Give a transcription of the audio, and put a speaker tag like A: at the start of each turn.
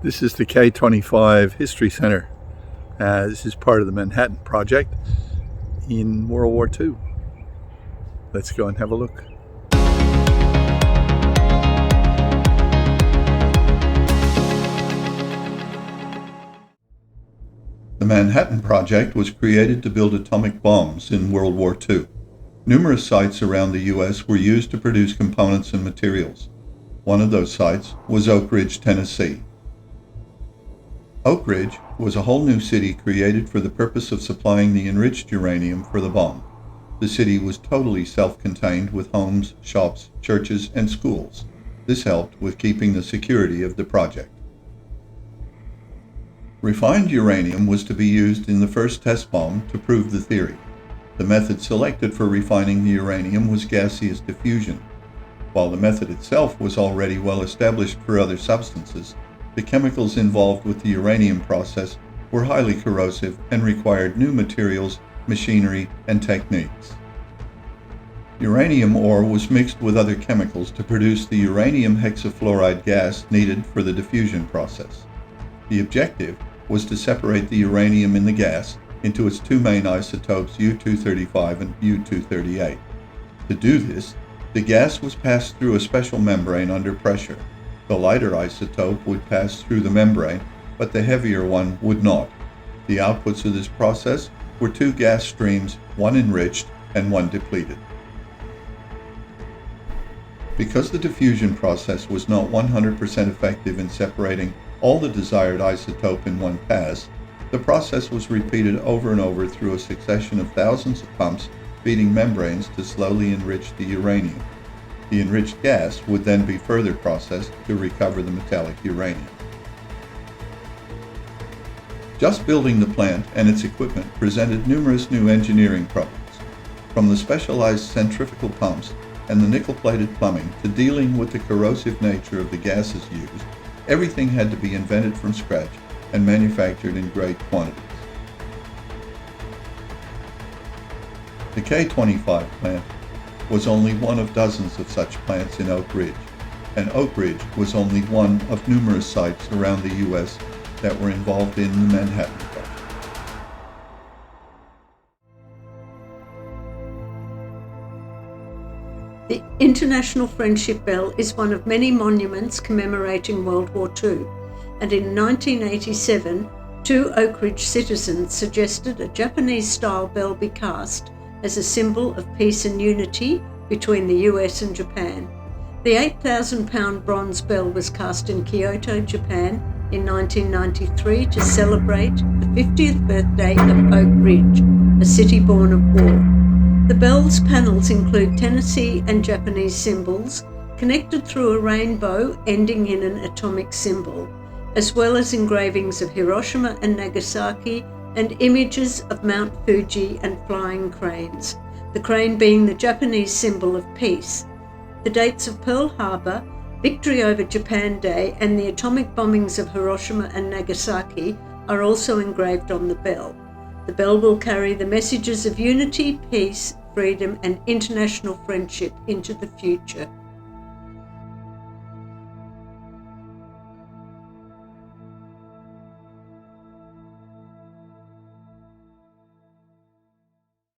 A: This is the K-25 History Center. This is part of the Manhattan Project in World War II. Let's go and have a look. The Manhattan Project was created to build atomic bombs in World War II. Numerous sites around the U.S. were used to produce components and materials. One of those sites was Oak Ridge, Tennessee. Oak Ridge was a whole new city created for the purpose of supplying the enriched uranium for the bomb. The city was totally self-contained with homes, shops, churches, and schools. This helped with keeping the security of the project. Refined uranium was to be used in the first test bomb to prove the theory. The method selected for refining the uranium was gaseous diffusion. While the method itself was already well established for other substances, the chemicals involved with the uranium process were highly corrosive and required new materials, machinery, and techniques. Uranium ore was mixed with other chemicals to produce the uranium hexafluoride gas needed for the diffusion process. The objective was to separate the uranium in the gas into its two main isotopes U-235 and U-238. To do this, the gas was passed through a special membrane under pressure. The lighter isotope would pass through the membrane, but the heavier one would not. The outputs of this process were two gas streams, one enriched and one depleted. Because the diffusion process was not 100% effective in separating all the desired isotope in one pass, the process was repeated over and over through a succession of thousands of pumps feeding membranes to slowly enrich the uranium. The enriched gas would then be further processed to recover the metallic uranium. Just building the plant and its equipment presented numerous new engineering problems, from the specialized centrifugal pumps and the nickel-plated plumbing to dealing with the corrosive nature of the gases used. Everything had to be invented from scratch and manufactured in great quantities. The K-25 plant was only one of dozens of such plants in Oak Ridge, and Oak Ridge was only one of numerous sites around the U.S. that were involved in the Manhattan Project.
B: The International Friendship Bell is one of many monuments commemorating World War II, and in 1987, two Oak Ridge citizens suggested a Japanese-style bell be cast as a symbol of peace and unity between the US and Japan. The 8,000-pound bronze bell was cast in Kyoto, Japan in 1993 to celebrate the 50th birthday of Oak Ridge, a city born of war. The bell's panels include Tennessee and Japanese symbols, connected through a rainbow ending in an atomic symbol, as well as engravings of Hiroshima and Nagasaki and images of Mount Fuji and flying cranes, the crane being the Japanese symbol of peace. The dates of Pearl Harbor, Victory over Japan Day, and the atomic bombings of Hiroshima and Nagasaki are also engraved on the bell. The bell will carry the messages of unity, peace, freedom, and international friendship into the future.